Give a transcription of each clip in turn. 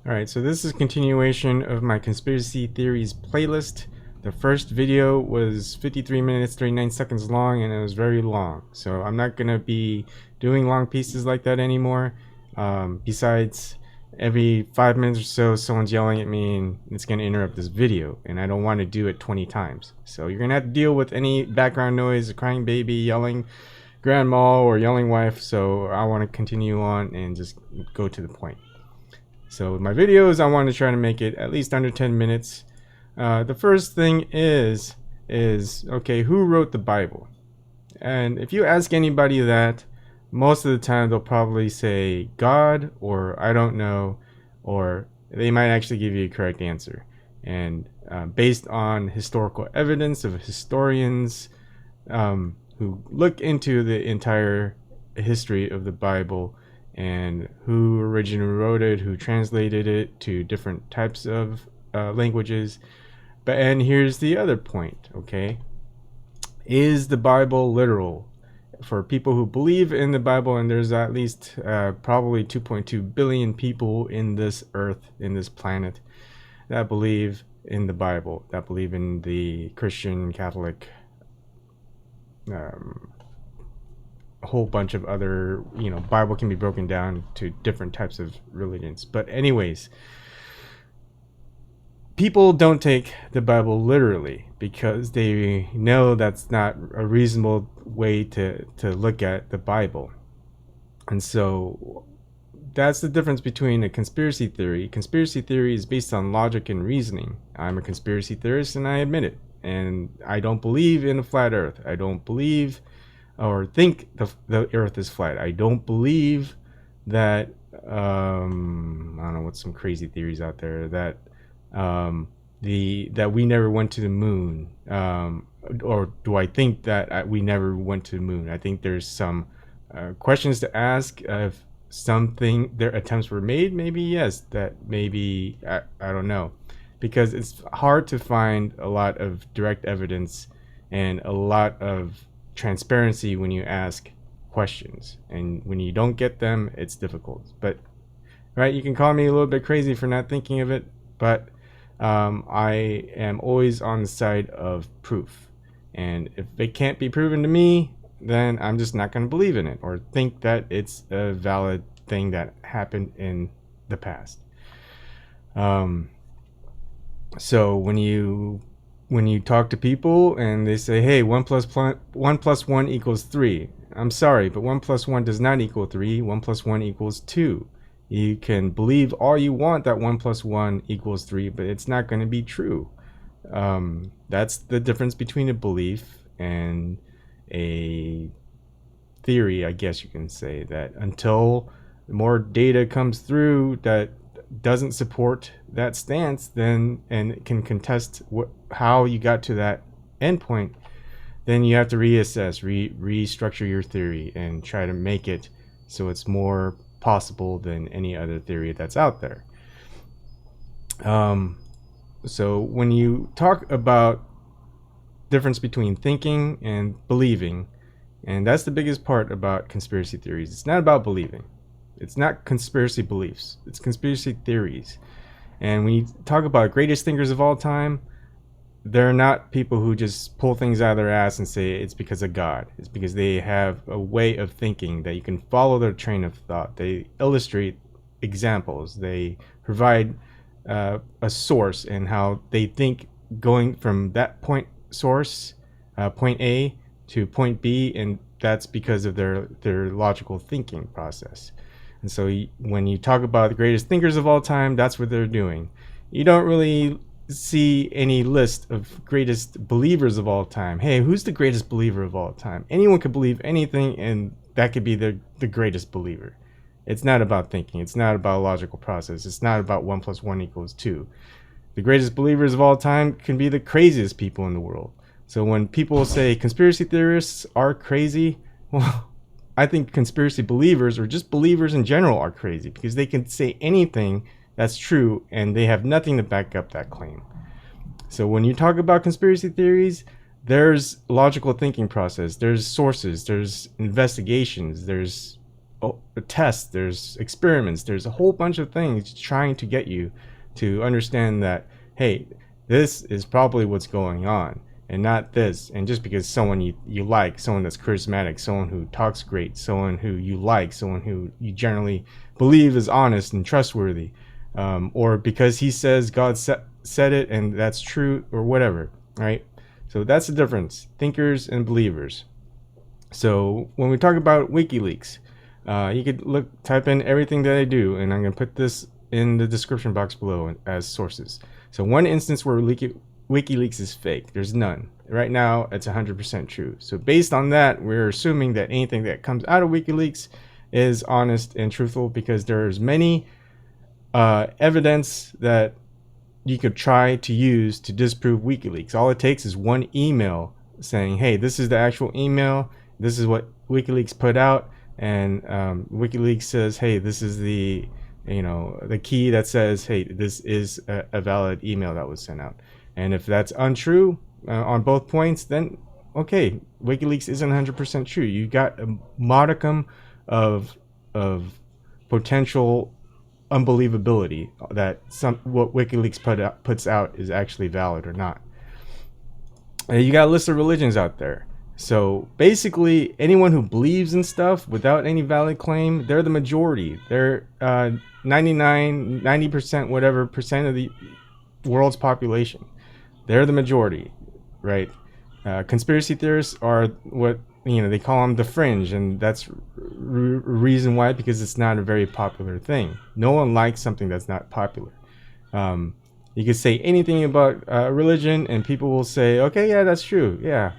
All right, so this is a continuation of my conspiracy theories playlist. The first video was 53 minutes 39 seconds long, and it was very long, so I'm not gonna be doing long pieces like that anymore. Besides, every 5 minutes or so someone's yelling at me and it's gonna interrupt this video, and I don't want to do it 20 times. So you're gonna have to deal with any background noise, a crying baby, yelling grandma, or yelling wife. So I want to continue on and just go to the point. So my videos, I want to try to make it at least under 10 minutes. The first thing is okay, who wrote the Bible? And if you ask anybody that, most of the time they'll probably say God, or I don't know, or they might actually give you a correct answer. And based on historical evidence of historians who look into the entire history of the Bible, and who originally wrote it, who translated it to different types of languages. And here's the other point, okay? Is the Bible literal? For people who believe in the Bible, and there's at least probably 2.2 billion people in this earth, in this planet, that believe in the Bible, that believe in the Christian, Catholic, a whole bunch of other, Bible can be broken down to different types of religions. But anyways, people don't take the Bible literally because they know that's not a reasonable way to look at the Bible. And so that's the difference between a conspiracy theory. Conspiracy theory is based on logic and reasoning. I'm a conspiracy theorist and I admit it. And I don't believe in a flat earth. I don't believe or think the earth is flat. I don't believe that I don't know what's some crazy theories out there that that we never went to the moon, or do I think that we never went to the moon? I think there's some questions to ask. If something their attempts were made, maybe yes, that maybe I don't know, because it's hard to find a lot of direct evidence and a lot of transparency when you ask questions, and when you don't get them, it's difficult. But right, you can call me a little bit crazy for not thinking of it, but I am always on the side of proof, and if it can't be proven to me, then I'm just not going to believe in it or think that it's a valid thing that happened in the past. So when you talk to people and they say, hey, 1 plus 1 equals 3. I'm sorry, but 1 plus 1 does not equal 3. 1 plus 1 equals 2. You can believe all you want that 1 plus 1 equals 3, but it's not going to be true. That's the difference between a belief and a theory, I guess you can say. That until more data comes through that doesn't support that stance, then and can contest how you got to that endpoint, then you have to reassess, restructure your theory and try to make it so it's more possible than any other theory that's out there. So when you talk about difference between thinking and believing, and that's the biggest part about conspiracy theories, it's not about believing. It's not conspiracy beliefs. It's conspiracy theories. And when you talk about greatest thinkers of all time, they're not people who just pull things out of their ass and say it's because of God. It's because they have a way of thinking that you can follow their train of thought. They illustrate examples. They provide a source and how they think going from that point source, point A to point B, and that's because of their logical thinking process. And so when you talk about the greatest thinkers of all time, that's what they're doing. You don't really see any list of greatest believers of all time. Hey, who's the greatest believer of all time? Anyone could believe anything, and that could be the greatest believer. It's not about thinking. It's not about a logical process. It's not about 1 plus 1 equals 2. The greatest believers of all time can be the craziest people in the world. So when people say conspiracy theorists are crazy, well, I think conspiracy believers, or just believers in general, are crazy because they can say anything that's true and they have nothing to back up that claim. So when you talk about conspiracy theories, there's logical thinking process, there's sources, there's investigations, there's tests, there's experiments, there's a whole bunch of things trying to get you to understand that, hey, this is probably what's going on and not this. And just because someone you like, someone that's charismatic, someone who talks great, someone who you like, someone who you generally believe is honest and trustworthy, or because he says God said it and that's true or whatever, right? So that's the difference, thinkers and believers. So when we talk about WikiLeaks, you could type in everything that I do, and I'm going to put this in the description box below as sources. So one instance where WikiLeaks is fake, there's none. Right now, it's 100% true. So based on that, we're assuming that anything that comes out of WikiLeaks is honest and truthful, because there's many evidence that you could try to use to disprove WikiLeaks. All it takes is one email saying, hey, this is the actual email, this is what WikiLeaks put out, and WikiLeaks says, hey, this is the key that says, hey, this is a valid email that was sent out. And if that's untrue on both points, then okay, WikiLeaks isn't 100% true. You got a modicum of potential unbelievability that what WikiLeaks puts out is actually valid or not. You got a list of religions out there. So basically, anyone who believes in stuff without any valid claim, they're the majority. They're 99, 90%, whatever percent of the world's population. They're the majority, right? Conspiracy theorists are what, they call them the fringe, and that's reason why, because it's not a very popular thing. No one likes something that's not popular. You could say anything about religion, and people will say, okay, yeah, that's true. Yeah,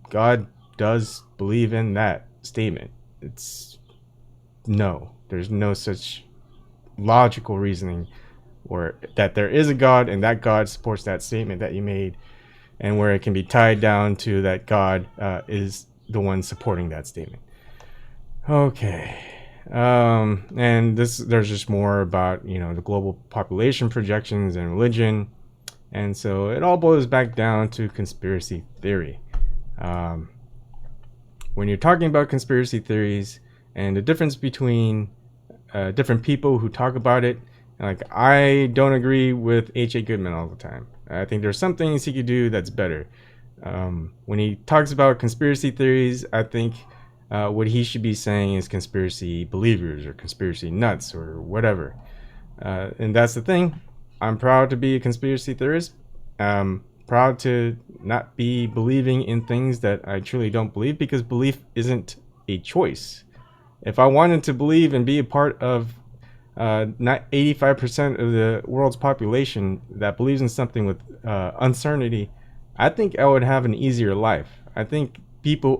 God does believe in that statement. There's no such logical reasoning or that there is a God and that God supports that statement that you made, and where it can be tied down to that God is the one supporting that statement. Okay. And there's just more about, the global population projections and religion. And so it all boils back down to conspiracy theory. When you're talking about conspiracy theories and the difference between different people who talk about it, like, I don't agree with H.A. Goodman all the time. I think there's some things he could do that's better. When he talks about conspiracy theories, I think what he should be saying is conspiracy believers or conspiracy nuts or whatever. And that's the thing. I'm proud to be a conspiracy theorist. Proud to not be believing in things that I truly don't believe, because belief isn't a choice. If I wanted to believe and be a part of not 85% of the world's population that believes in something with uncertainty, I think I would have an easier life. I think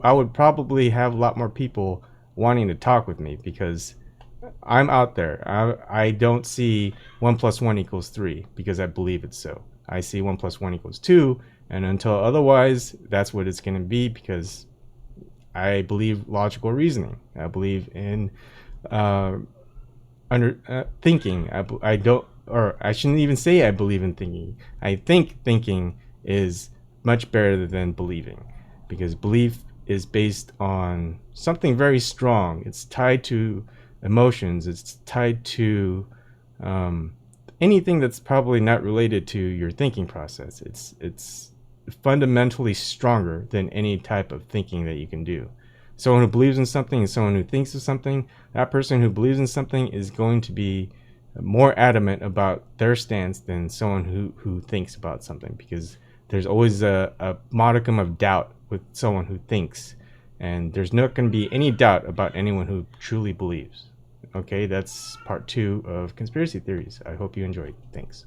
I would probably have a lot more people wanting to talk with me, because I'm out there. I don't see 1 + 1 = 3 because I believe it's so. I see 1 + 1 = 2, and until otherwise, that's what it's going to be, because I believe logical reasoning. I believe in thinking. I shouldn't even say I believe in thinking. I think thinking is much better than believing, because belief is based on something very strong. It's tied to emotions. It's tied to anything that's probably not related to your thinking process. It's fundamentally stronger than any type of thinking that you can do. Someone who believes in something and someone who thinks of something, that person who believes in something is going to be more adamant about their stance than someone who thinks about something, because there's always a modicum of doubt with someone who thinks, and there's not going to be any doubt about anyone who truly believes. Okay, that's part 2 of conspiracy theories. I hope you enjoyed. Thanks.